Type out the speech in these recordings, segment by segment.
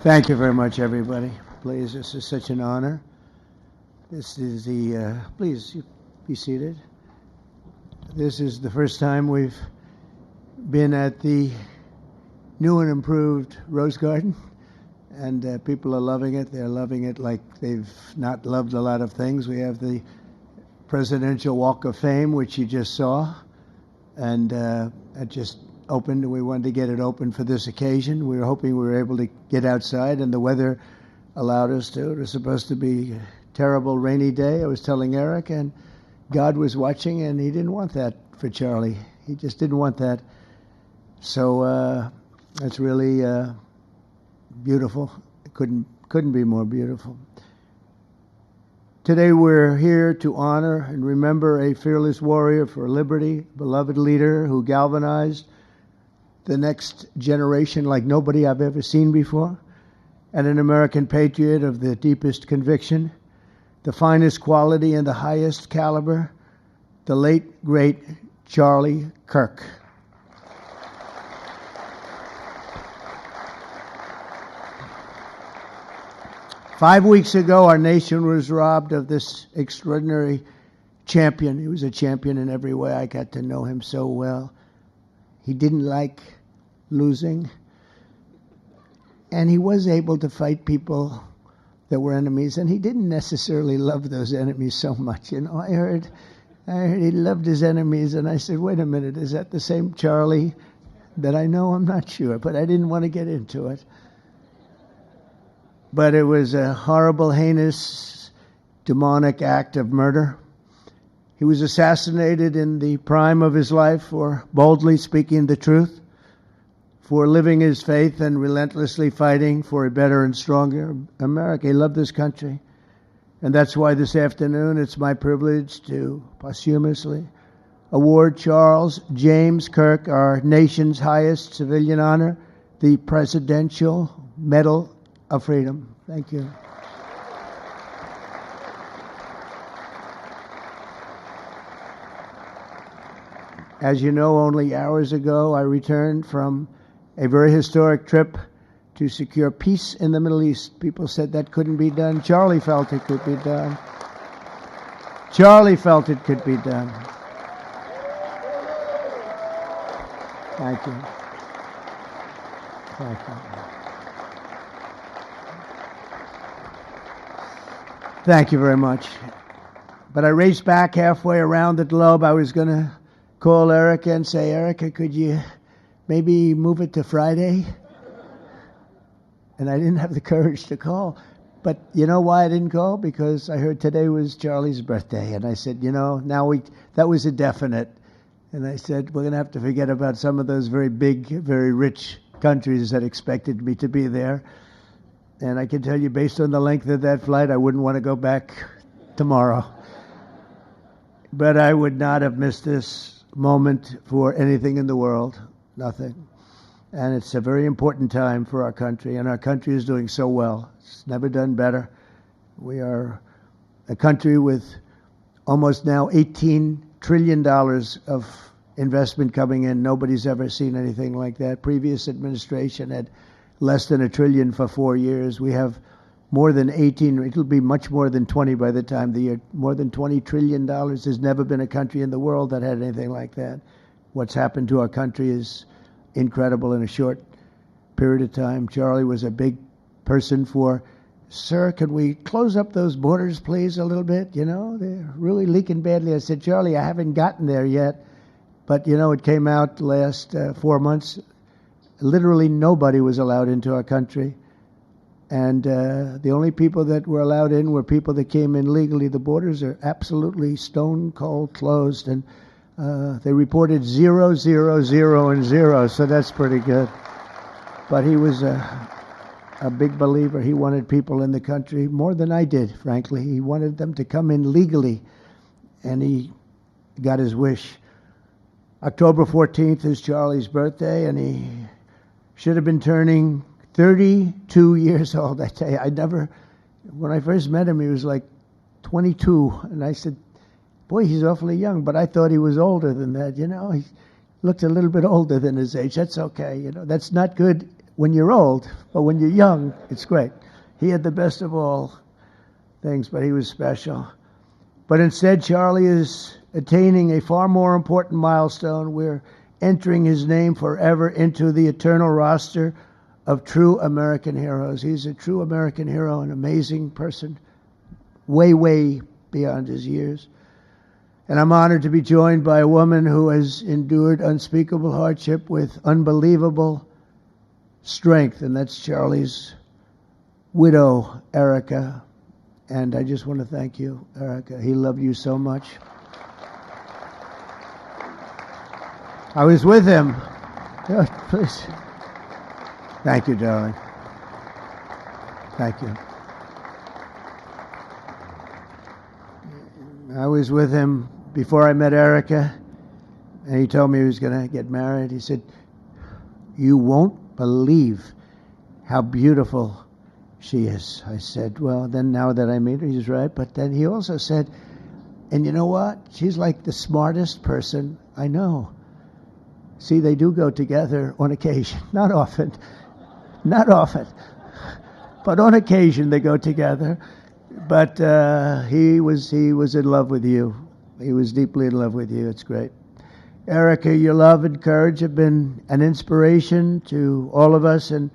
Thank you very much, everybody. Please, this is such an honor. This is please be seated. This is the first time we've been at the new and improved Rose Garden, and people are loving it. They're loving it like they've not loved a lot of things. We have the Presidential Walk of Fame, which you just saw, and it just opened, and we wanted to get it open for this occasion. We were hoping we were able to get outside, and the weather allowed us to. It was supposed to be a terrible rainy day. I was telling Erika, and God was watching, and he didn't want that for Charlie. He just didn't want that. So it's really beautiful. It couldn't be more beautiful. Today we're here to honor and remember a fearless warrior for liberty, beloved leader who galvanized the next generation like nobody I've ever seen before, and an American patriot of the deepest conviction, the finest quality and the highest caliber, the late, great Charlie Kirk. Five weeks ago, our nation was robbed of this extraordinary champion. He was a champion in every way. I got to know him so well. He didn't like losing, and he was able to fight people that were enemies, and he didn't necessarily love those enemies so much. You know, I heard he loved his enemies, and I said, wait a minute, is that the same Charlie that I know? I'm not sure, but I didn't want to get into it. But it was a horrible, heinous, demonic act of murder. He was assassinated in the prime of his life for boldly speaking the truth, for living his faith and relentlessly fighting for a better and stronger America. He loved this country. And that's why this afternoon it's my privilege to posthumously award Charles James Kirk, our nation's highest civilian honor, the Presidential Medal of Freedom. Thank you. As you know, only hours ago, I returned from a very historic trip to secure peace in the Middle East. People said that couldn't be done. Charlie felt it could be done. Charlie felt it could be done. Thank you. Thank you. Thank you very much. But I raced back halfway around the globe. I was going to call Erika and say, Erika, could you maybe move it to Friday? And I didn't have the courage to call. But you know why I didn't call? Because I heard today was Charlie's birthday. And I said, you know, that was a definite. And I said, we're going to have to forget about some of those very big, very rich countries that expected me to be there. And I can tell you, based on the length of that flight, I wouldn't want to go back tomorrow. But I would not have missed this moment for anything in the world. Nothing. And it's a very important time for our country, and our country is doing so well. It's never done better. We are a country with almost now $18 trillion of investment coming in. Nobody's ever seen anything like that. Previous administration had less than $1 trillion for 4 years. We have more than 18, it'll be much more than 20 by the time the year, more than $20 trillion. There's never been a country in the world that had anything like that. What's happened to our country is incredible in a short period of time. Charlie was a big person for, sir, can we close up those borders, please, a little bit? You know, they're really leaking badly. I said, Charlie, I haven't gotten there yet. But, you know, it came out last 4 months. Literally nobody was allowed into our country. And the only people that were allowed in were people that came in legally. The borders are absolutely stone cold closed. And they reported 0, 0, 0, and 0. So that's pretty good. But he was a big believer. He wanted people in the country more than I did, frankly. He wanted them to come in legally. And he got his wish. October 14th is Charlie's birthday, and he should have been turning 32 years old. I tell you, when I first met him, he was like 22. And I said, boy, he's awfully young. But I thought he was older than that, you know. He looked a little bit older than his age. That's okay, you know. That's not good when you're old, but when you're young, it's great. He had the best of all things, but he was special. But instead, Charlie is attaining a far more important milestone. We're entering his name forever into the eternal roster of true American heroes. He's a true American hero, an amazing person, way, way beyond his years. And I'm honored to be joined by a woman who has endured unspeakable hardship with unbelievable strength, and that's Charlie's widow, Erika. And I just want to thank you, Erika. He loved you so much. I was with him. Oh, please. Thank you, darling. Thank you. I was with him before I met Erika, and he told me he was going to get married. He said, "You won't believe how beautiful she is." I said, "Well, then now that I meet her, he's right." But then he also said, "And you know what? She's like the smartest person I know." See, they do go together on occasion. Not often. Not often. But on occasion they go together. But he was in love with you. He was deeply in love with you. It's great. Erika, your love and courage have been an inspiration to all of us, and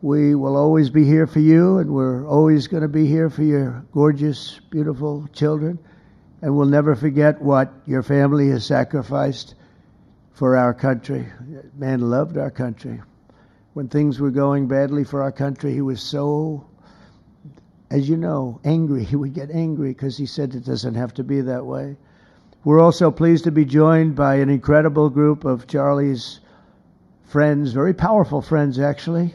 we will always be here for you, and we're always going to be here for your gorgeous, beautiful children, and we'll never forget what your family has sacrificed for our country. Man loved our country. When things were going badly for our country, he was so, as you know, angry. He would get angry because he said it doesn't have to be that way. We're also pleased to be joined by an incredible group of Charlie's friends, very powerful friends, actually,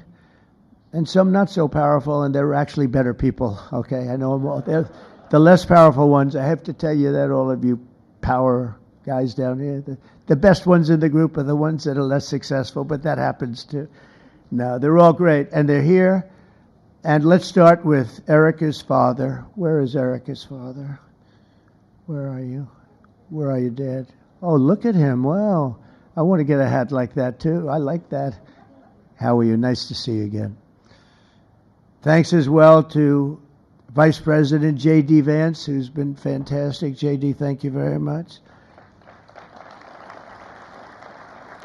and some not so powerful, and they're actually better people, okay? I know them all. They're the less powerful ones. I have to tell you that, all of you power guys down here. The best ones in the group are the ones that are less successful, but that happens too. No, they're all great, and they're here. And let's start with Erika's father. Where is Erika's father? Where are you? Where are you, Dad? Oh, look at him. Wow. I want to get a hat like that, too. I like that. How are you? Nice to see you again. Thanks as well to Vice President J.D. Vance, who's been fantastic. J.D., thank you very much.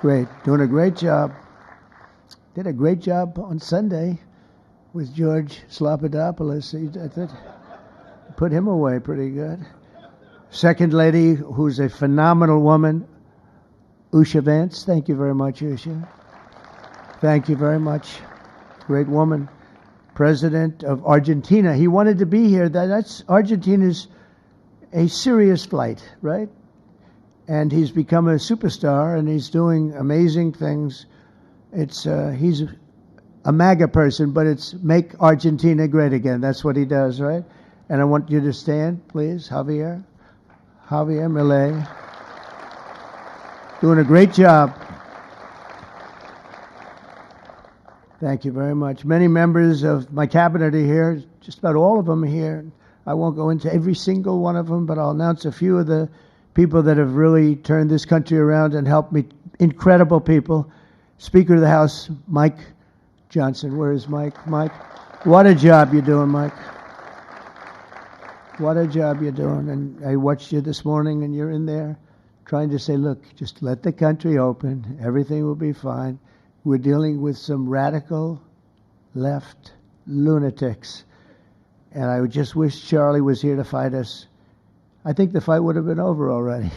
Great. Doing a great job. Did a great job on Sunday with George Slopadopoulos. Put him away pretty good. Second lady, who's a phenomenal woman, Usha Vance. Thank you very much, Usha. Thank you very much. Great woman. President of Argentina. He wanted to be here. That's Argentina's a serious flight, right? And he's become a superstar, and he's doing amazing things. He's a MAGA person, but it's make Argentina great again. That's what he does, right? And I want you to stand, please, Javier Milei. Doing a great job. Thank you very much. Many members of my cabinet are here, just about all of them are here. I won't go into every single one of them, but I'll announce a few of the people that have really turned this country around and helped me. Incredible people. Speaker of the House, Mike Johnson. Where is Mike? Mike, what a job you're doing, Mike. What a job you're doing. And I watched you this morning, and you're in there trying to say, look, just let the country open. Everything will be fine. We're dealing with some radical left lunatics. And I just wish Charlie was here to fight us. I think the fight would have been over already.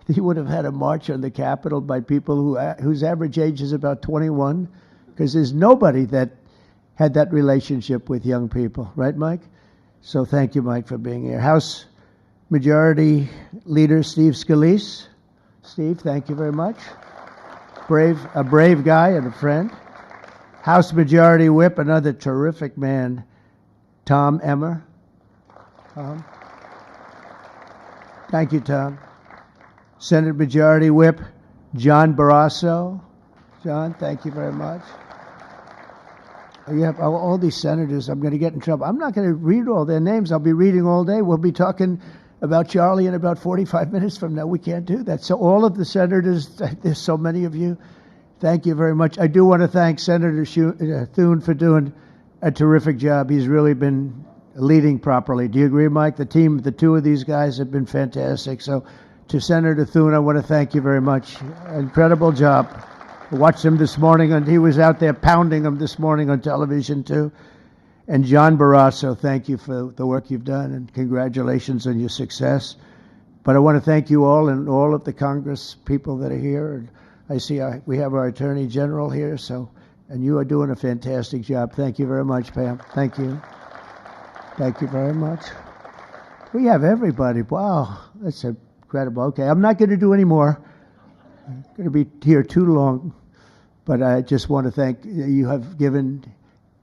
He would have had a march on the Capitol by people whose average age is about 21, because there's nobody that had that relationship with young people. Right, Mike? So thank you, Mike, for being here. House Majority Leader Steve Scalise. Steve, thank you very much. A brave guy and a friend. House Majority Whip, another terrific man, Tom Emmer. Tom. Thank you, Tom. Senate Majority Whip, John Barrasso. John, thank you very much. You have all these senators. I'm going to get in trouble. I'm not going to read all their names. I'll be reading all day. We'll be talking about Charlie in about 45 minutes from now. We can't do that. So all of the senators, there's so many of you. Thank you very much. I do want to thank Senator Thune for doing a terrific job. He's really been leading properly. Do you agree, Mike? The team, the two of these guys have been fantastic. So to Senator Thune, I want to thank you very much. Incredible job. I watched him this morning, and he was out there pounding them this morning on television, too. And John Barrasso, thank you for the work you've done, and congratulations on your success. But I want to thank you all and all of the Congress people that are here. And I see we have our Attorney General here, and you are doing a fantastic job. Thank you very much, Pam. Thank you. Thank you very much. We have everybody. Wow, that's incredible. Okay, I'm not going to do any more. I'm going to be here too long. But I just want to thank you. Have given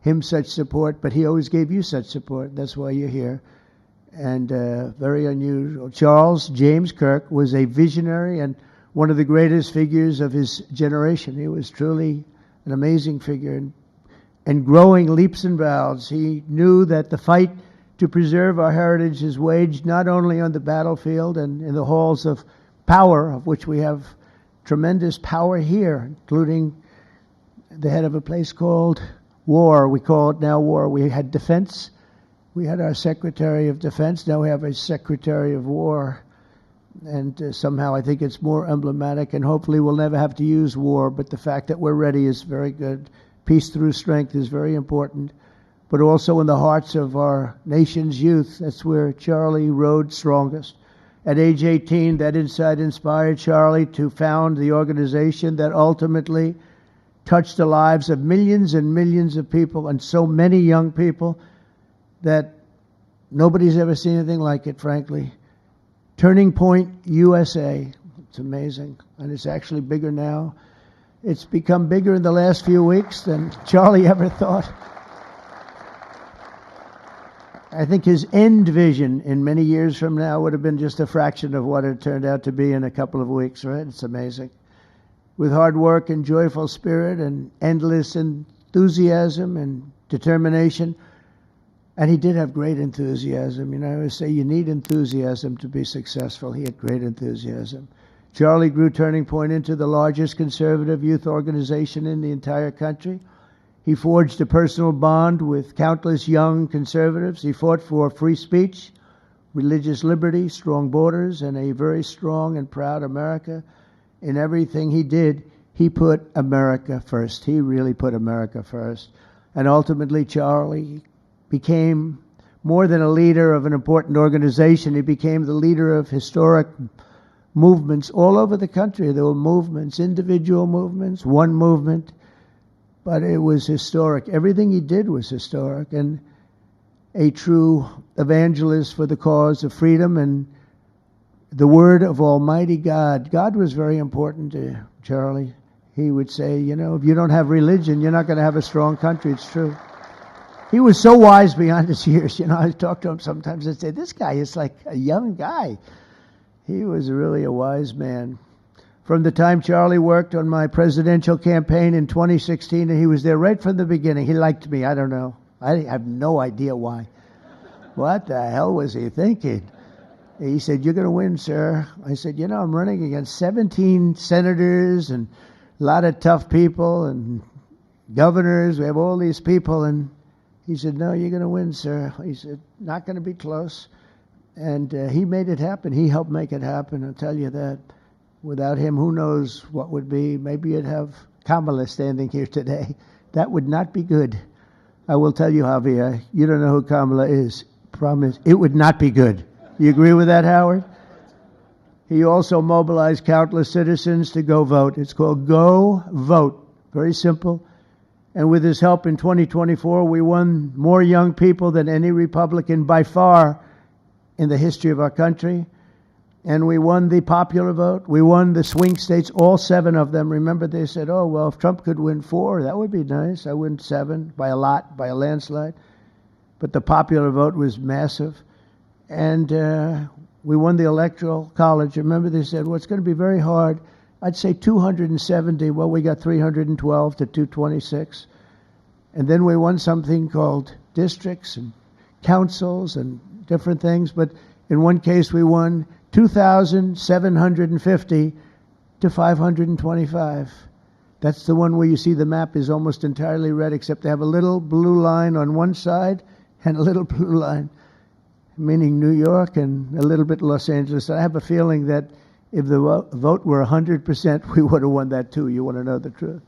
him such support, but he always gave you such support. That's why you're here. And very unusual. Charles James Kirk was a visionary and one of the greatest figures of his generation. He was truly an amazing figure and growing leaps and bounds. He knew that the fight to preserve our heritage is waged not only on the battlefield and in the halls of power, of which we have tremendous power here, including the head of a place called War. We call it now War. We had Defense. We had our Secretary of Defense. Now we have a Secretary of War. And somehow I think it's more emblematic, and hopefully we'll never have to use war, but the fact that we're ready is very good. Peace through strength is very important, but also in the hearts of our nation's youth. That's where Charlie rode strongest. At age 18, that insight inspired Charlie to found the organization that ultimately touched the lives of millions and millions of people, and so many young people that nobody's ever seen anything like it, frankly. Turning Point USA. It's amazing, and it's actually bigger now. It's become bigger in the last few weeks than Charlie ever thought. I think his end vision in many years from now would have been just a fraction of what it turned out to be in a couple of weeks, right? It's amazing. With hard work and joyful spirit and endless enthusiasm and determination. And he did have great enthusiasm. You know, I always say you need enthusiasm to be successful. He had great enthusiasm. Charlie grew Turning Point into the largest conservative youth organization in the entire country. He forged a personal bond with countless young conservatives. He fought for free speech, religious liberty, strong borders, and a very strong and proud America. In everything he did, he put America first. He really put America first. And ultimately, Charlie became more than a leader of an important organization. He became the leader of historic movements all over the country. There were movements, individual movements, one movement, but it was historic. Everything he did was historic, and a true evangelist for the cause of freedom and the word of Almighty God. God was very important to Charlie. He would say, you know, if you don't have religion, you're not going to have a strong country. It's true. He was so wise beyond his years. You know, I talk to him sometimes and say, this guy is like a young guy. He was really a wise man. From the time Charlie worked on my presidential campaign in 2016, and he was there right from the beginning. He liked me. I don't know. I have no idea why. What the hell was he thinking? He said, you're going to win, sir. I said, you know, I'm running against 17 senators and a lot of tough people and governors. We have all these people. And he said, no, you're going to win, sir. He said, not going to be close. And he made it happen. He helped make it happen, I'll tell you that. Without him, who knows what would be. Maybe you'd have Kamala standing here today. That would not be good. I will tell you, Javier, you don't know who Kamala is. Promise, it would not be good. You agree with that, Howard? He also mobilized countless citizens to go vote. It's called Go Vote. Very simple. And with his help in 2024, we won more young people than any Republican by far in the history of our country. And we won the popular vote. We won the swing states, all 7 of them. Remember, they said, oh, well, if Trump could win 4, that would be nice. I win 7 by a lot, by a landslide. But the popular vote was massive. And we won the Electoral College. Remember, they said, well, it's going to be very hard. I'd say 270. Well, we got 312 to 226. And then we won something called districts and councils and different things. But in one case, we won 2,750 to 525. That's the one where you see the map is almost entirely red, except they have a little blue line on one side and a little blue line, meaning New York and a little bit Los Angeles. I have a feeling that if the vote were 100%, we would have won that too. You want to know the truth.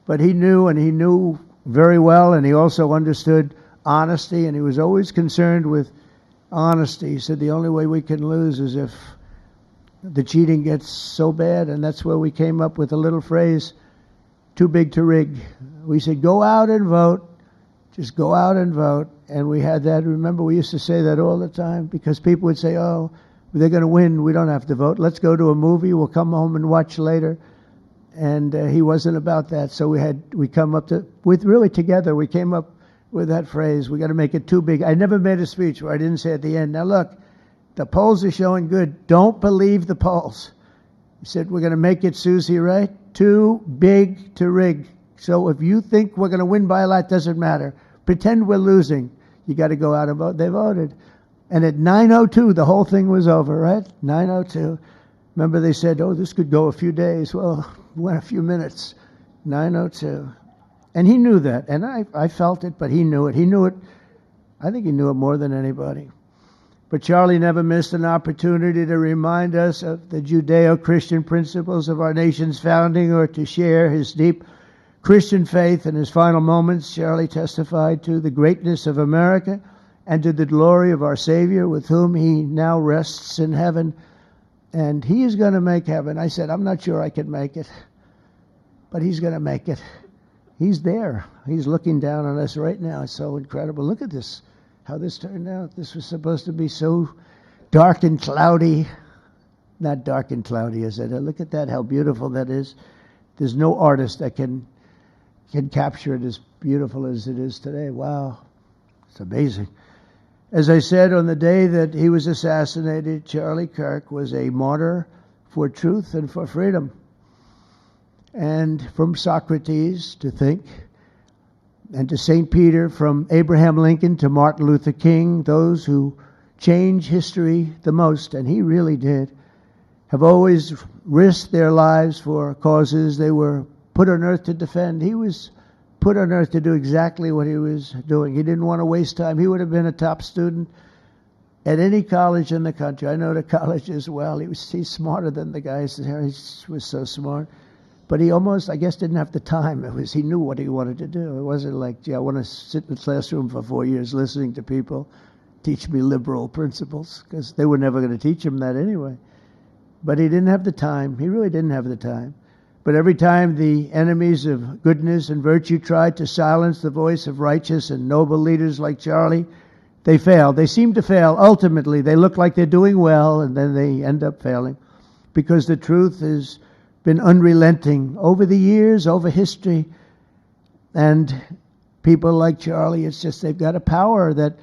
But he knew, and he knew very well, and he also understood honesty, and he was always concerned with honesty. He said the only way we can lose is if the cheating gets so bad, and that's where we came up with a little phrase, too big to rig. We said, go out and vote. Just go out and vote. And we had that. Remember, we used to say that all the time because people would say, oh, they're going to win. We don't have to vote. Let's go to a movie. We'll come home and watch later. And he wasn't about that. So we come up to, together, we came up with that phrase. We got to make it too big. I never made a speech where I didn't say at the end, now look, the polls are showing good. Don't believe the polls. He said, we're going to make it, Susie, right? Too big to rig. So if you think we're going to win by a lot, doesn't matter. Pretend we're losing. You got to go out and vote. They voted. And at 9:02, the whole thing was over, right? 9:02. Remember they said, oh, this could go a few days. Well, it went a few minutes. 9:02. And he knew that. And I felt it, but he knew it. He knew it. I think he knew it more than anybody. But Charlie never missed an opportunity to remind us of the Judeo-Christian principles of our nation's founding or to share his deep Christian faith. In his final moments, Charlie testified to the greatness of America and to the glory of our Savior, with whom he now rests in heaven. And he is going to make heaven. I said, I'm not sure I can make it, but he's going to make it. He's there. He's looking down on us right now. It's so incredible. Look at this, how this turned out. This was supposed to be so dark and cloudy. Not dark and cloudy, is it? Look at that, how beautiful that is. There's no artist that can capture it as beautiful as it is today. Wow, it's amazing. As I said, on the day that he was assassinated, Charlie Kirk was a martyr for truth and for freedom. And from Socrates to think, and to St. Peter, from Abraham Lincoln to Martin Luther King, those who change history the most, and he really did, have always risked their lives for causes they were put on earth to defend. He was put on earth to do exactly what he was doing. He didn't want to waste time. He would have been a top student at any college in the country. I know the college as well. He's smarter than the guys there. He was so smart. But he almost, I guess, didn't have the time. He knew what he wanted to do. It wasn't like, gee, I want to sit in the classroom for 4 years listening to people teach me liberal principles, because they were never going to teach him that anyway. But he didn't have the time. He really didn't have the time. But every time the enemies of goodness and virtue tried to silence the voice of righteous and noble leaders like Charlie, they failed. They seem to fail. Ultimately, they look like they're doing well, and then they end up failing, because the truth has been unrelenting over the years, over history. And people like Charlie, it's just they've got a power that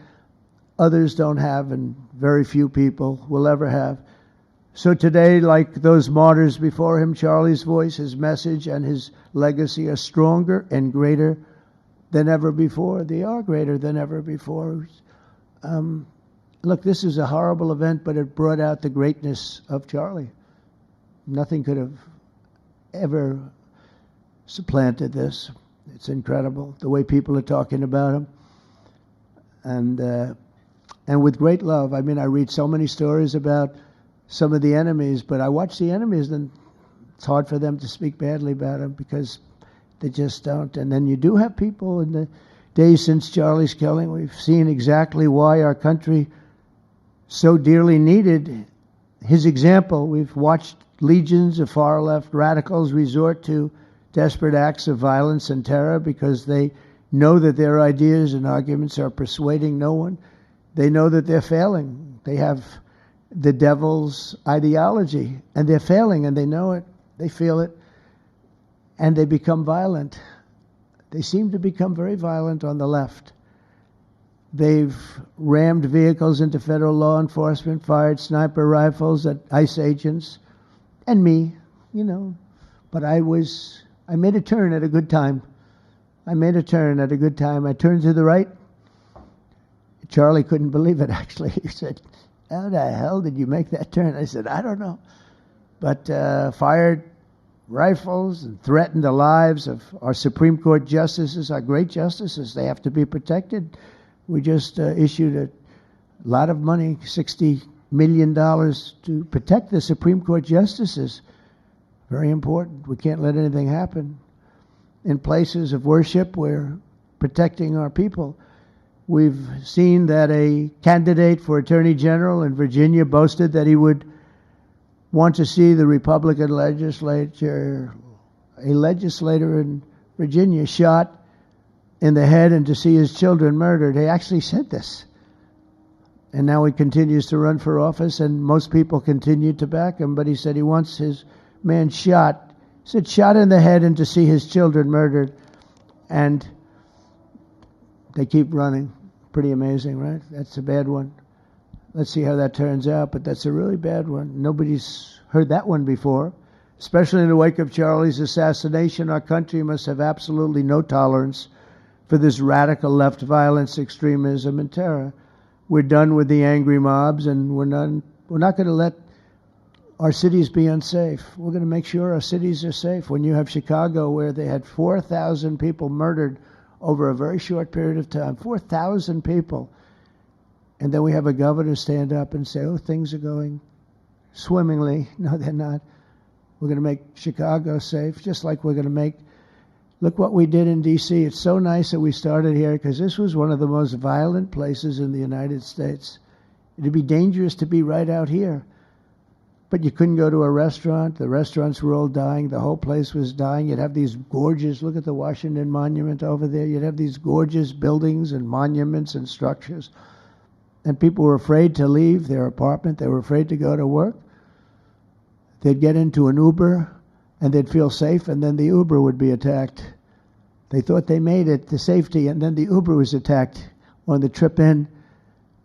others don't have, and very few people will ever have. So today, like those martyrs before him, Charlie's voice, his message, and his legacy are stronger and greater than ever before. They are greater than ever before. Look, this is a horrible event, but it brought out the greatness of Charlie. Nothing could have ever supplanted this. It's incredible, the way people are talking about him. And with great love. I mean, I read so many stories about some of the enemies, but I watch the enemies, and it's hard for them to speak badly about him because they just don't. And then you do have people in the days since Charlie's killing, we've seen exactly why our country so dearly needed his example. We've watched legions of far-left radicals resort to desperate acts of violence and terror because they know that their ideas and arguments are persuading no one. They know that they're failing. They have the devil's ideology, and they're failing, and they know it. They feel it, and they become violent. They seem to become very violent on the left. They've rammed vehicles into federal law enforcement, fired sniper rifles at ICE agents, and me, you know. But I made a turn at a good time. I turned to the right. Charlie couldn't believe it, actually. He said, how the hell did you make that turn? I said, I don't know. But fired rifles and threaten the lives of our Supreme Court justices, our great justices. They have to be protected. We just issued a lot of money, $60 million, to protect the Supreme Court justices. Very important. We can't let anything happen. In places of worship, we're protecting our people. We've seen that a candidate for Attorney General in Virginia boasted that he would want to see the Republican legislature, a legislator in Virginia, shot in the head and to see his children murdered. He actually said this. And now he continues to run for office, and most people continue to back him, but he said he wants his man shot. He said shot in the head and to see his children murdered. And they keep running. Pretty amazing, right? That's a bad one. Let's see how that turns out, but that's a really bad one. Nobody's heard that one before. Especially in the wake of Charlie's assassination, our country must have absolutely no tolerance for this radical left violence, extremism, and terror. We're done with the angry mobs, and we're not going to let our cities be unsafe. We're going to make sure our cities are safe. When you have Chicago, where they had 4,000 people murdered over a very short period of time, 4,000 people, and then we have a governor stand up and say, oh, things are going swimmingly. No, they're not. We're going to make Chicago safe, just like we're going to make, look what we did in D.C. It's so nice that we started here, because this was one of the most violent places in the United States. It'd be dangerous to be right out here. But you couldn't go to a restaurant. The restaurants were all dying. The whole place was dying. You'd have these gorgeous, look at the Washington Monument over there. You'd have these gorgeous buildings and monuments and structures. And people were afraid to leave their apartment. They were afraid to go to work. They'd get into an Uber and they'd feel safe, and then the Uber would be attacked. They thought they made it to safety, and then the Uber was attacked on the trip in.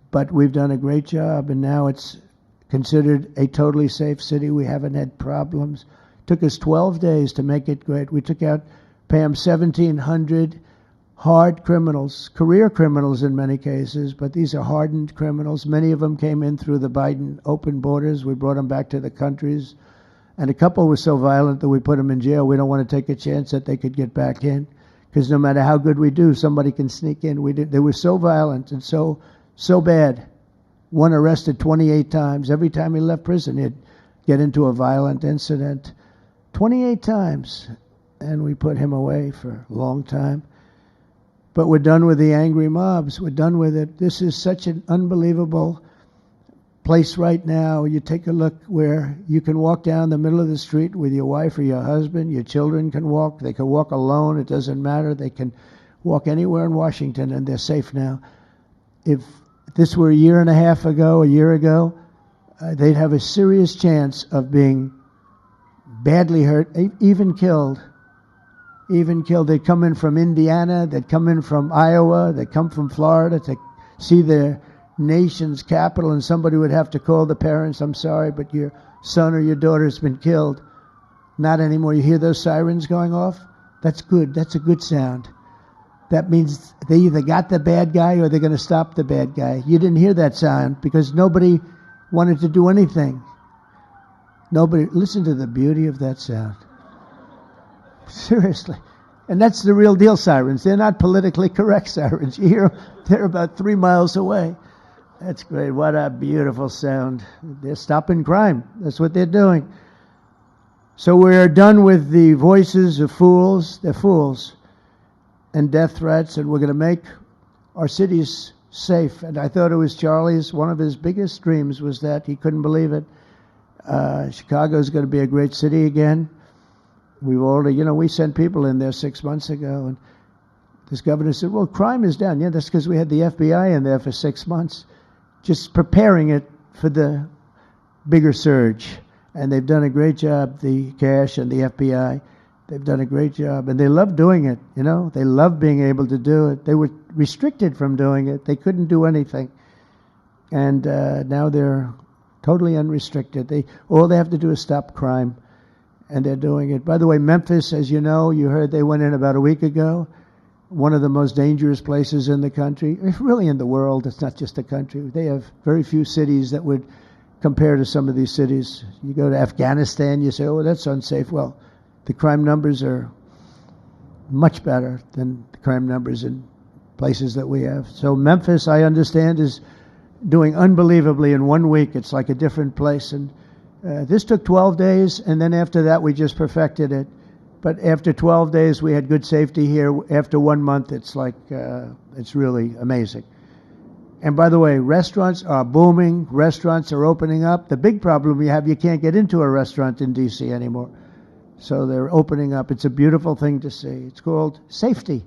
But we've done a great job, and now it's considered a totally safe city. We haven't had problems. It took us 12 days to make it great. We took out, Pam, 1,700 hard criminals, career criminals in many cases, but these are hardened criminals. Many of them came in through the Biden open borders. We brought them back to the countries. And a couple were so violent that we put them in jail. We don't want to take a chance that they could get back in, because no matter how good we do, somebody can sneak in. They were so violent and so bad. One arrested 28 times. Every time he left prison, he'd get into a violent incident. 28 times. And we put him away for a long time. But we're done with the angry mobs. We're done with it. This is such an unbelievable place right now. You take a look where you can walk down the middle of the street with your wife or your husband. Your children can walk. They can walk alone. It doesn't matter. They can walk anywhere in Washington, and they're safe now. If this were a year ago, they'd have a serious chance of being badly hurt, even killed. They'd come in from Indiana, they'd come in from Iowa, they'd come from Florida to see their nation's capital, and somebody would have to call the parents, I'm sorry, but your son or your daughter's been killed. Not anymore. You hear those sirens going off? That's good. That's a good sound. That means they either got the bad guy or they're going to stop the bad guy. You didn't hear that sound because nobody wanted to do anything. Nobody, listen to the beauty of that sound. Seriously. And that's the real deal sirens. They're not politically correct sirens. You hear them, they're about 3 miles away. That's great. What a beautiful sound. They're stopping crime. That's what they're doing. So we're done with the voices of fools. They're fools. And death threats, and we're going to make our cities safe. And I thought it was Charlie's, one of his biggest dreams was that he couldn't believe it. Chicago's going to be a great city again. We've already, we sent people in there 6 months ago, and this governor said, well, crime is down. Yeah, that's because we had the FBI in there for 6 months, just preparing it for the bigger surge. And they've done a great job, the cash and the FBI. They've done a great job, and they love doing it, They love being able to do it. They were restricted from doing it. They couldn't do anything. And now they're totally unrestricted. All they have to do is stop crime, and they're doing it. By the way, Memphis, as you know, you heard they went in about a week ago, one of the most dangerous places in the country, really in the world. It's not just the country. They have very few cities that would compare to some of these cities. You go to Afghanistan, you say, oh, that's unsafe. Well, the crime numbers are much better than the crime numbers in places that we have. So Memphis, I understand, is doing unbelievably in 1 week. It's like a different place. And this took 12 days, and then after that we just perfected it. But after 12 days we had good safety here. After 1 month, it's like, it's really amazing. And by the way, restaurants are booming. Restaurants are opening up. The big problem we have, you can't get into a restaurant in D.C. anymore. So they're opening up. It's a beautiful thing to see. It's called safety.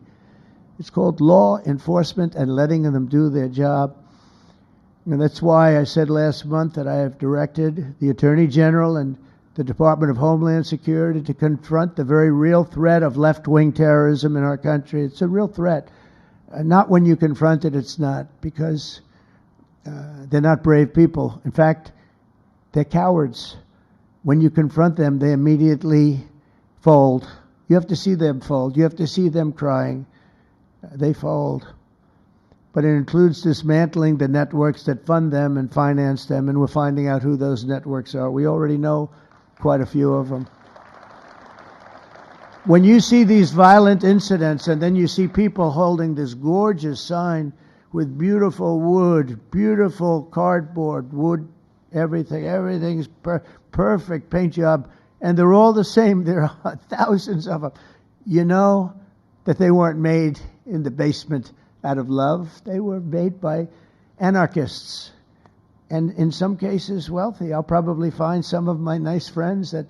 It's called law enforcement and letting them do their job. And that's why I said last month that I have directed the Attorney General and the Department of Homeland Security to confront the very real threat of left-wing terrorism in our country. It's a real threat. Not when you confront it, it's not, because they're not brave people. In fact, they're cowards. When you confront them, they immediately fold. You have to see them fold. You have to see them crying. They fold. But it includes dismantling the networks that fund them and finance them, and we're finding out who those networks are. We already know quite a few of them. When you see these violent incidents and then you see people holding this gorgeous sign with beautiful wood, beautiful cardboard, wood, everything's perfect paint job, and they're all the same. There are thousands of them. You know that they weren't made in the basement out of love. They were made by anarchists, and in some cases wealthy. I'll probably find some of my nice friends that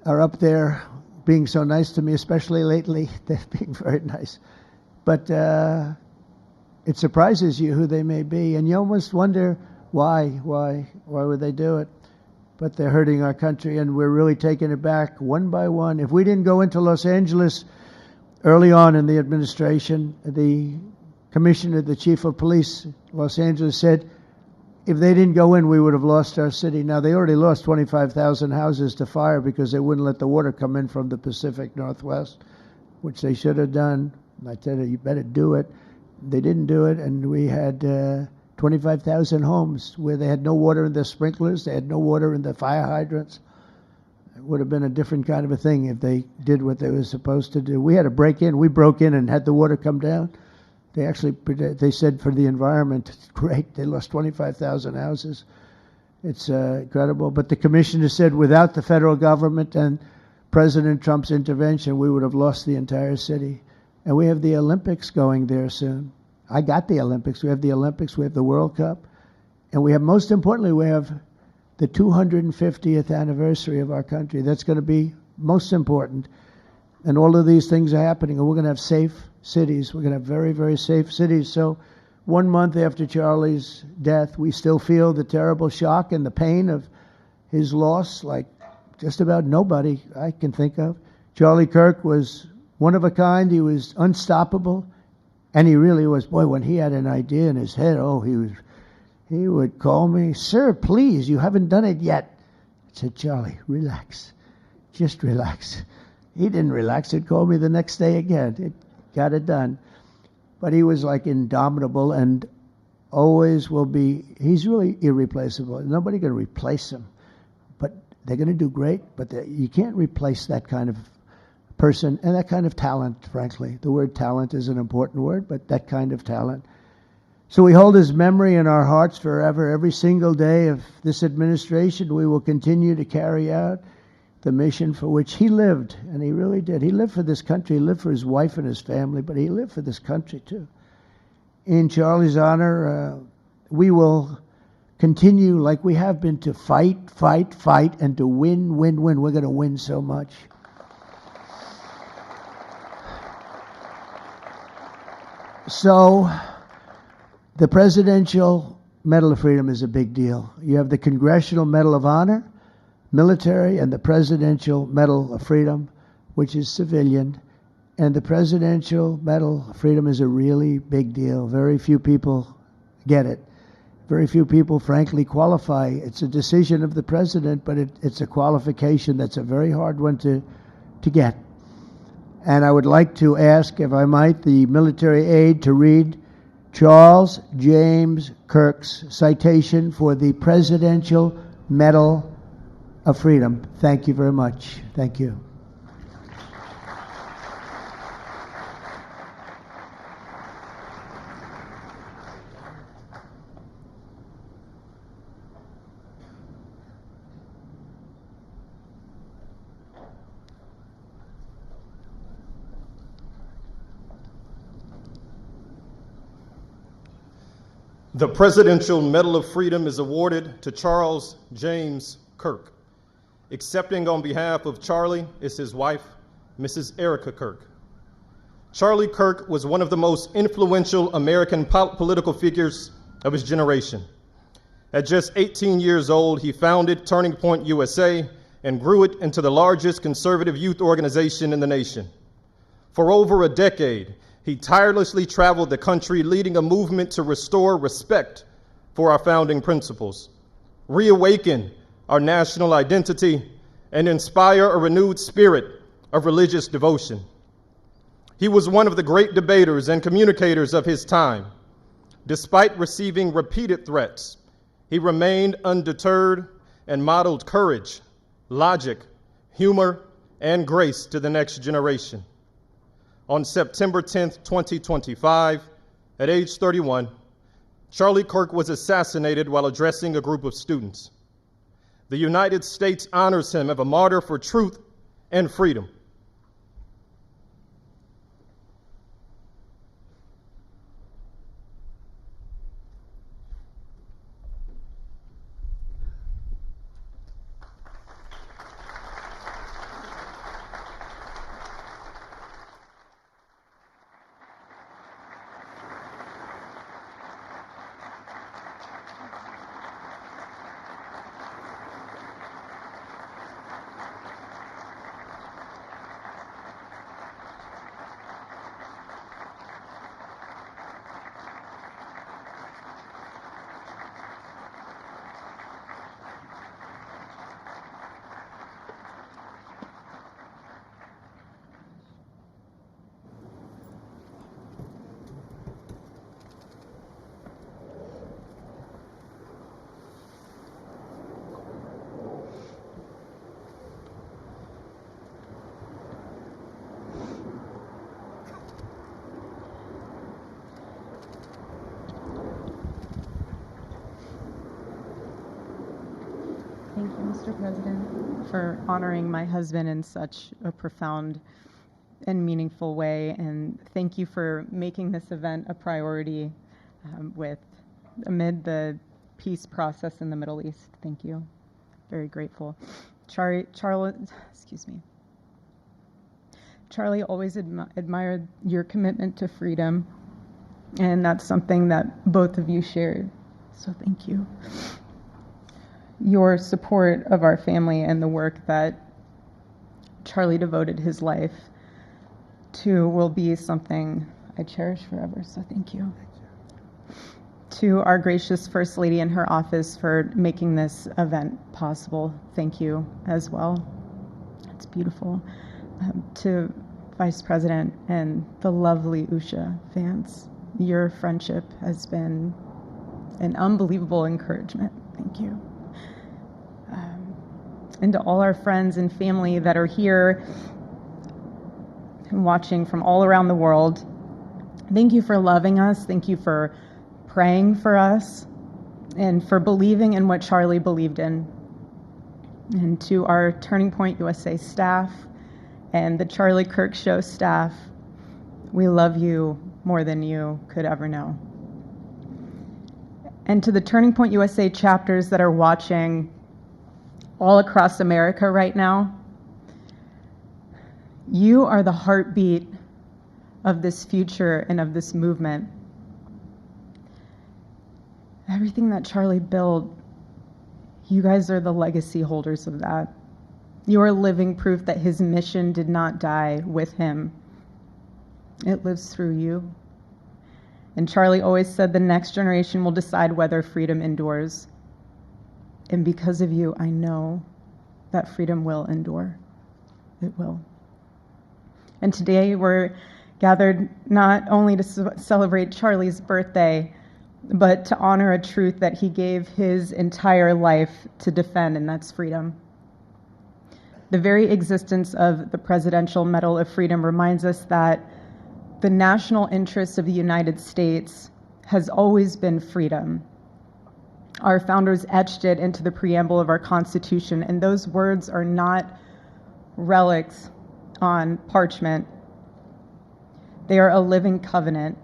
are up there being so nice to me, especially lately. They're being very nice. But it surprises you who they may be, and you almost wonder why would they do it? But they're hurting our country, and we're really taking it back one by one. If we didn't go into Los Angeles early on in the administration, the commissioner, the chief of police, Los Angeles, said if they didn't go in, we would have lost our city. Now, they already lost 25,000 houses to fire because they wouldn't let the water come in from the Pacific Northwest, which they should have done. And I said, you better do it. They didn't do it, and we had 25,000 homes where they had no water in their sprinklers, they had no water in the fire hydrants. It would have been a different kind of a thing if they did what they were supposed to do. We had to break in. We broke in and had the water come down. They said for the environment, it's great. They lost 25,000 houses. It's incredible. But the commissioner said without the federal government and President Trump's intervention, we would have lost the entire city. And we have the Olympics going there soon. I got the Olympics. We have the Olympics. We have the World Cup. And we have, most importantly, we have the 250th anniversary of our country. That's going to be most important. And all of these things are happening. And we're going to have safe cities. We're going to have very, very safe cities. So 1 month after Charlie's death, we still feel the terrible shock and the pain of his loss like just about nobody I can think of. Charlie Kirk was one of a kind. He was unstoppable. And he really was. Boy, when he had an idea in his head, he would call me, "Sir, please, you haven't done it yet." I said, "Charlie, relax. Just relax." He didn't relax. He'd call me the next day again. It got it done. But he was like indomitable and always will be. He's really irreplaceable. Nobody going to replace him. But they're going to do great. But you can't replace that kind of person and that kind of talent, frankly. The word talent is an important word, but that kind of talent. So we hold his memory in our hearts forever. Every single day of this administration, we will continue to carry out the mission for which he lived, and he really did. He lived for this country. He lived for his wife and his family, but he lived for this country too. In Charlie's honor, we will continue like we have been to fight, and to win. We're going to win so much. So the Presidential Medal of Freedom is a big deal. You have the Congressional Medal of Honor, military, and the Presidential Medal of Freedom, which is civilian. And the Presidential Medal of Freedom is a really big deal. Very few people get it. Very few people, frankly, qualify. It's a decision of the president, but it's a qualification that's a very hard one to get. And I would like to ask, if I might, the military aide to read Charles James Kirk's citation for the Presidential Medal of Freedom. Thank you very much. Thank you. The Presidential Medal of Freedom is awarded to Charles James Kirk. Accepting on behalf of Charlie is his wife, Mrs. Erika Kirk. Charlie Kirk was one of the most influential American political figures of his generation. At just 18 years old, he founded Turning Point USA and grew it into the largest conservative youth organization in the nation. For over a decade, he tirelessly traveled the country leading a movement to restore respect for our founding principles, reawaken our national identity, and inspire a renewed spirit of religious devotion. He was one of the great debaters and communicators of his time. Despite receiving repeated threats, he remained undeterred and modeled courage, logic, humor, and grace to the next generation. On September 10th, 2025, at age 31, Charlie Kirk was assassinated while addressing a group of students. The United States honors him as a martyr for truth and freedom. Thank you, Mr. President, for honoring my husband in such a profound and meaningful way. And thank you for making this event a priority amid the peace process in the Middle East. Thank you. Very grateful. Charlie always admired your commitment to freedom, and that's something that both of you shared. So thank you. Your support of our family and the work that Charlie devoted his life to will be something I cherish forever, so thank you. To our gracious First Lady in her office for making this event possible, thank you as well. It's beautiful. To Vice President and the lovely USHA fans, your friendship has been an unbelievable encouragement. Thank you. And to all our friends and family that are here and watching from all around the world, thank you for loving us. Thank you for praying for us and for believing in what Charlie believed in. And to our Turning Point USA staff and the Charlie Kirk Show staff, we love you more than you could ever know. And to the Turning Point USA chapters that are watching all across America right now, you are the heartbeat of this future and of this movement. Everything that Charlie built, you guys are the legacy holders of that. You are living proof that his mission did not die with him. It lives through you. And Charlie always said the next generation will decide whether freedom endures. And because of you, I know that freedom will endure. It will. And today we're gathered not only to celebrate Charlie's birthday, but to honor a truth that he gave his entire life to defend, and that's freedom. The very existence of the Presidential Medal of Freedom reminds us that the national interest of the United States has always been freedom. Our founders etched it into the preamble of our Constitution, and those words are not relics on parchment. They are a living covenant.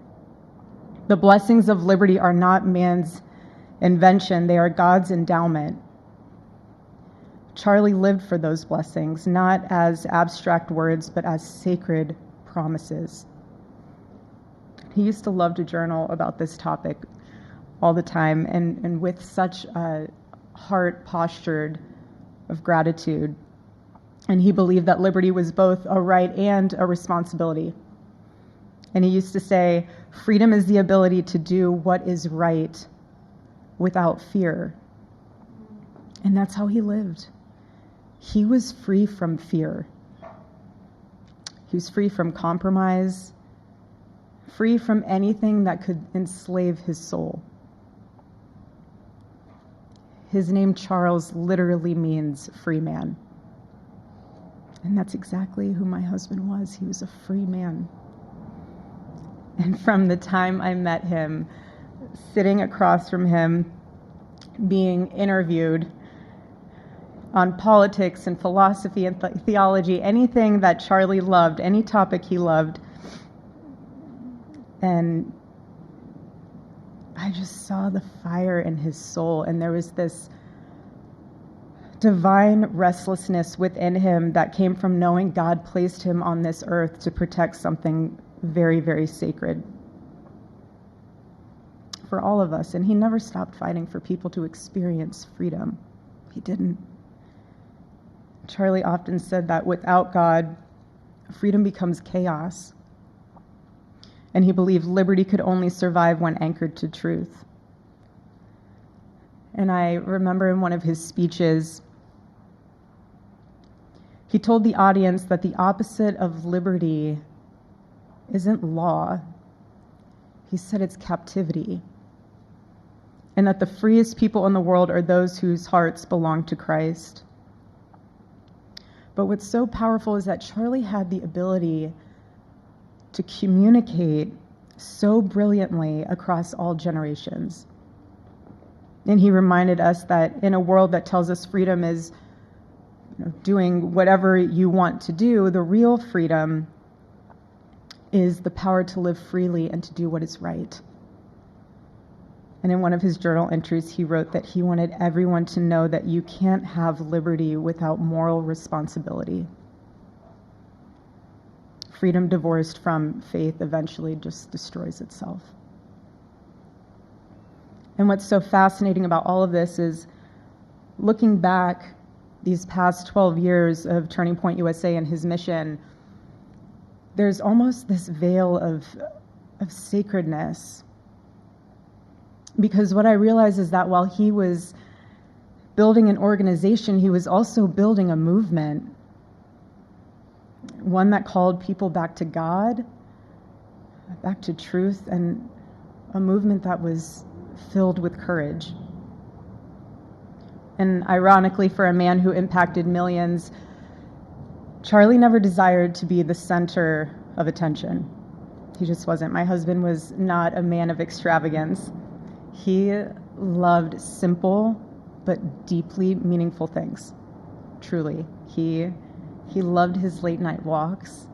The blessings of liberty are not man's invention, they are God's endowment. Charlie lived for those blessings, not as abstract words, but as sacred promises. He used to love to journal about this topic all the time, and with such a heart postured of gratitude. And he believed that liberty was both a right and a responsibility. And he used to say, freedom is the ability to do what is right without fear. And that's how he lived. He was free from fear. He was free from compromise, free from anything that could enslave his soul. His name, Charles, literally means free man. And that's exactly who my husband was. He was a free man. And from the time I met him, sitting across from him, being interviewed on politics and philosophy and theology, anything that Charlie loved, any topic he loved, and I just saw the fire in his soul, and there was this divine restlessness within him that came from knowing God placed him on this earth to protect something very, very sacred for all of us. And he never stopped fighting for people to experience freedom. He didn't. Charlie often said that without God, freedom becomes chaos. And he believed liberty could only survive when anchored to truth. And I remember in one of his speeches, he told the audience that the opposite of liberty isn't law. He said it's captivity. And that the freest people in the world are those whose hearts belong to Christ. But what's so powerful is that Charlie had the ability to communicate so brilliantly across all generations. And he reminded us that in a world that tells us freedom is doing whatever you want to do, the real freedom is the power to live freely and to do what is right. And in one of his journal entries, he wrote that he wanted everyone to know that you can't have liberty without moral responsibility. Freedom divorced from faith eventually just destroys itself. And what's so fascinating about all of this is looking back these past 12 years of Turning Point USA and his mission, there's almost this veil of sacredness. Because what I realize is that while he was building an organization, he was also building a movement. One that called people back to God, back to truth, and a movement that was filled with courage. And ironically, for a man who impacted millions, Charlie never desired to be the center of attention. He just wasn't. My husband was not a man of extravagance. He loved simple but deeply meaningful things. Truly. He loved his late night walks.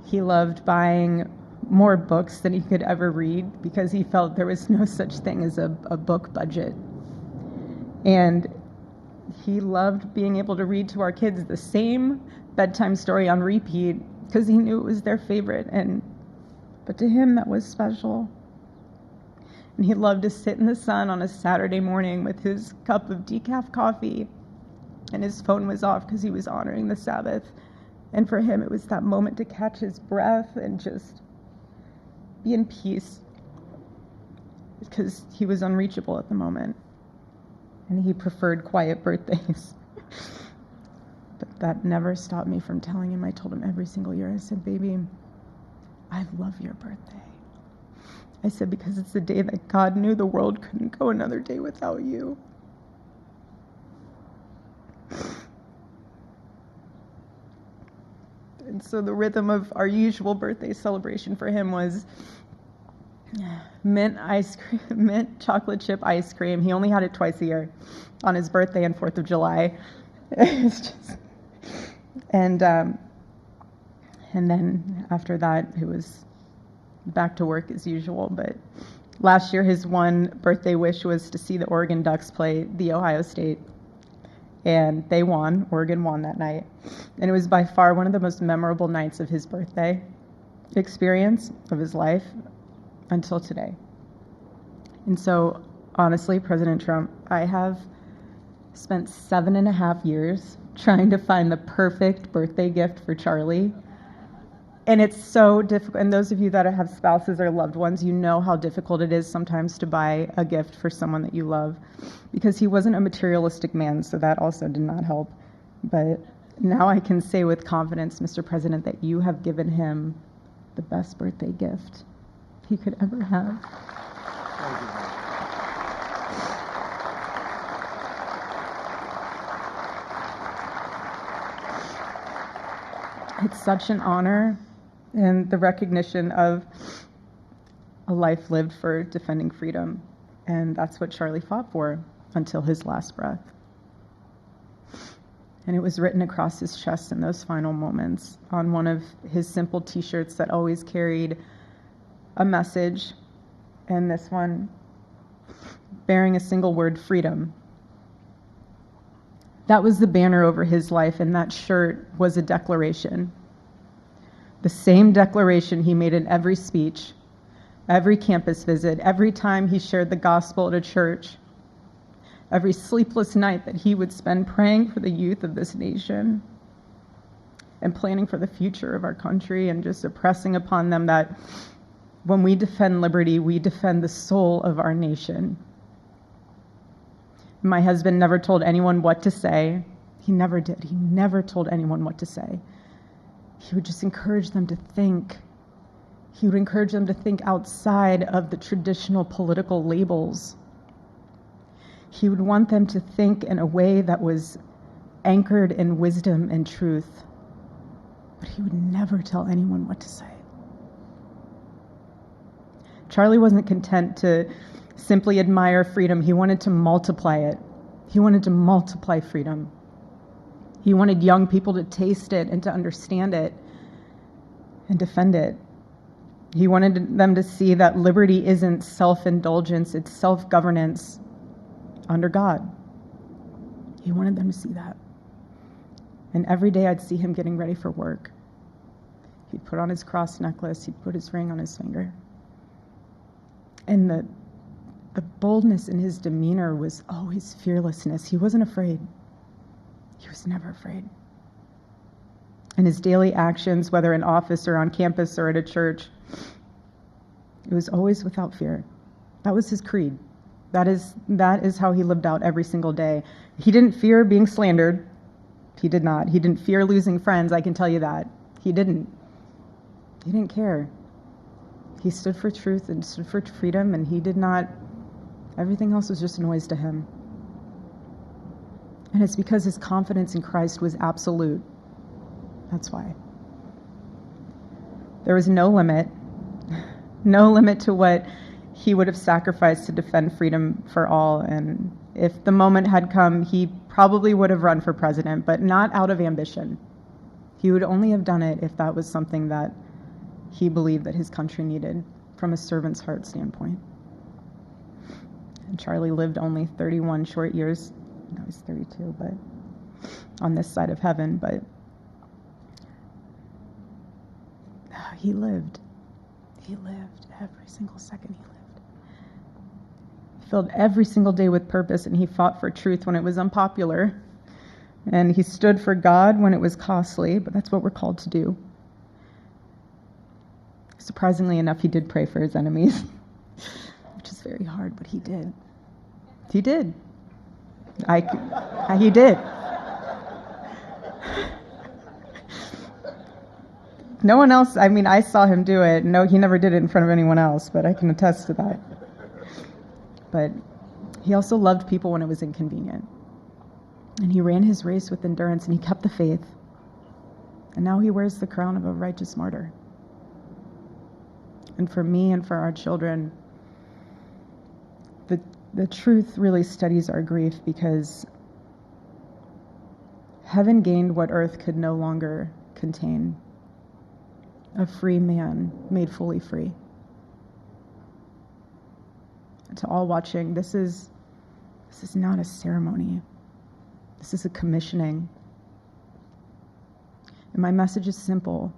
He loved buying more books than he could ever read because he felt there was no such thing as a book budget. And he loved being able to read to our kids the same bedtime story on repeat because he knew it was their favorite. But to him, that was special. And he loved to sit in the sun on a Saturday morning with his cup of decaf coffee, and his phone was off because he was honoring the Sabbath. And for him, it was that moment to catch his breath and just be in peace because he was unreachable at the moment. And he preferred quiet birthdays. But that never stopped me from telling him. I told him every single year, I said, baby, I love your birthday. I said, because it's the day that God knew the world couldn't go another day without you. And so the rhythm of our usual birthday celebration for him was mint ice cream, mint chocolate chip ice cream. He only had it twice a year, on his birthday and 4th of July. It's just, and then after that, it was back to work as usual. But last year, his one birthday wish was to see the Oregon Ducks play the Ohio State. And they won. Oregon won that night. And it was by far one of the most memorable nights of his birthday experience of his life until today. And so, honestly, President Trump, I have spent 7.5 years trying to find the perfect birthday gift for Charlie. And it's so difficult. And those of you that have spouses or loved ones, you know how difficult it is sometimes to buy a gift for someone that you love, because he wasn't a materialistic man, so that also did not help. But now I can say with confidence, Mr. President, that you have given him the best birthday gift he could ever have. Thank you. It's such an honor and the recognition of a life lived for defending freedom. And that's what Charlie fought for until his last breath. And it was written across his chest in those final moments on one of his simple t-shirts that always carried a message, and this one bearing a single word, freedom. That was the banner over his life, and that shirt was a declaration. The same declaration he made in every speech, every campus visit, every time he shared the gospel at a church, every sleepless night that he would spend praying for the youth of this nation and planning for the future of our country, and just impressing upon them that when we defend liberty, we defend the soul of our nation. My husband never told anyone what to say. He never did. He never told anyone what to say. He would just encourage them to think. He would encourage them to think outside of the traditional political labels. He would want them to think in a way that was anchored in wisdom and truth. But he would never tell anyone what to say. Charlie wasn't content to simply admire freedom. He wanted to multiply it. He wanted to multiply freedom. He wanted young people to taste it and to understand it and defend it. He wanted them to see that liberty isn't self-indulgence, it's self-governance under God. He wanted them to see that. And every day I'd see him getting ready for work. He'd put on his cross necklace, he'd put his ring on his finger. And the boldness in his demeanor was always fearlessness. He wasn't afraid. He was never afraid. In his daily actions, whether in office or on campus or at a church, it was always without fear. That was his creed. That is how he lived out every single day. He didn't fear being slandered. He did not. He didn't fear losing friends, I can tell you that. He didn't. He didn't care. He stood for truth and stood for freedom, and he did not, everything else was just noise to him. And it's because his confidence in Christ was absolute. That's why. There was no limit to what he would have sacrificed to defend freedom for all. And if the moment had come, he probably would have run for president, but not out of ambition. He would only have done it if that was something that he believed that his country needed from a servant's heart standpoint. And Charlie lived only 31 short years. No, he's 32, but on this side of heaven, but he lived. He lived every single second he lived. He filled every single day with purpose, and he fought for truth when it was unpopular. And he stood for God when it was costly, but that's what we're called to do. Surprisingly enough, he did pray for his enemies, which is very hard, but he did. He did. He did. No one else, I mean, I saw him do it. No, he never did it in front of anyone else, but I can attest to that. But he also loved people when it was inconvenient. And he ran his race with endurance, and he kept the faith. And now he wears the crown of a righteous martyr. And for me and for our children, the truth really steadies our grief, because heaven gained what earth could no longer contain. A free man made fully free. to all watching, this is not a ceremony. This is a commissioning. And my message is simple.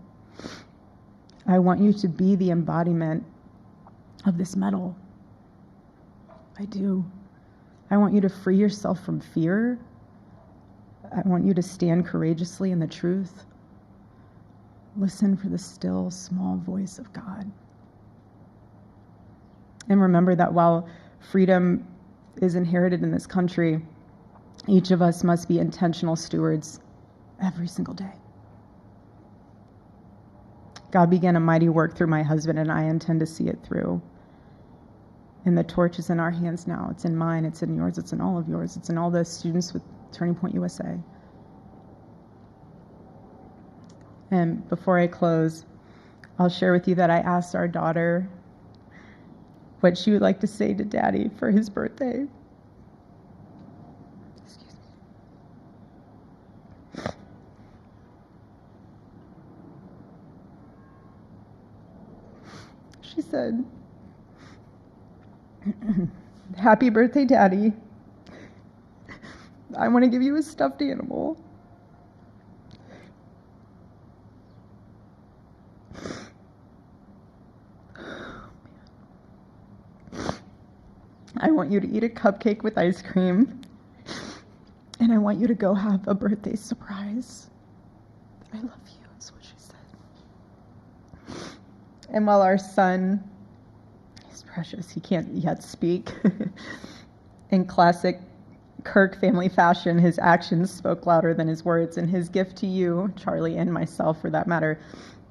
I want you to be the embodiment of this medal. I do. I want you to free yourself from fear. I want you to stand courageously in the truth. Listen for the still, small voice of God. And remember that while freedom is inherited in this country, each of us must be intentional stewards every single day. God began a mighty work through my husband, and I intend to see it through. And the torch is in our hands now. It's in mine, it's in yours, it's in all of yours, it's in all the students with Turning Point USA. And before I close, I'll share with you that I asked our daughter what she would like to say to Daddy for his birthday. Excuse me. She said, "Happy birthday, Daddy. I want to give you a stuffed animal. I want you to eat a cupcake with ice cream, and I want you to go have a birthday surprise. I love you," is what she said. And while our son, he's precious, he can't yet speak, in classic Kirk family fashion, his actions spoke louder than his words, and his gift to you, Charlie, and myself for that matter,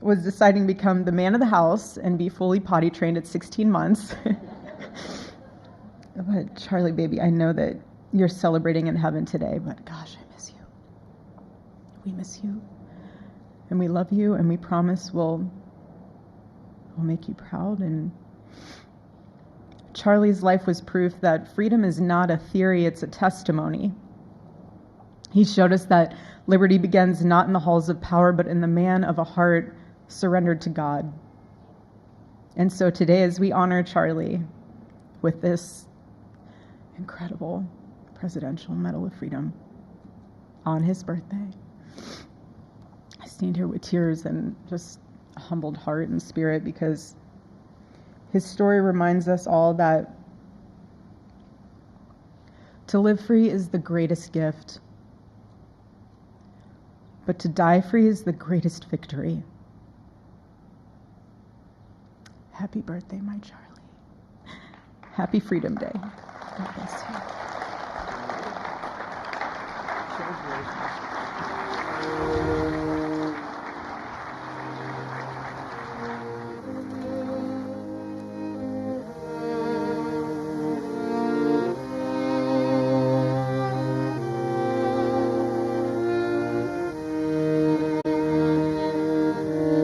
was deciding to become the man of the house and be fully potty trained at 16 months. But Charlie, baby, I know that you're celebrating in heaven today, but gosh, I miss you. We miss you. And we love you, and we promise we'll make you proud. And Charlie's life was proof that freedom is not a theory, it's a testimony. He showed us that liberty begins not in the halls of power, but in the man of a heart surrendered to God. And so today, as we honor Charlie with this incredible Presidential Medal of Freedom on his birthday, I stand here with tears and just a humbled heart and spirit, because his story reminds us all that to live free is the greatest gift, but to die free is the greatest victory. Happy birthday, my Charlie. Happy Freedom Day. God bless you.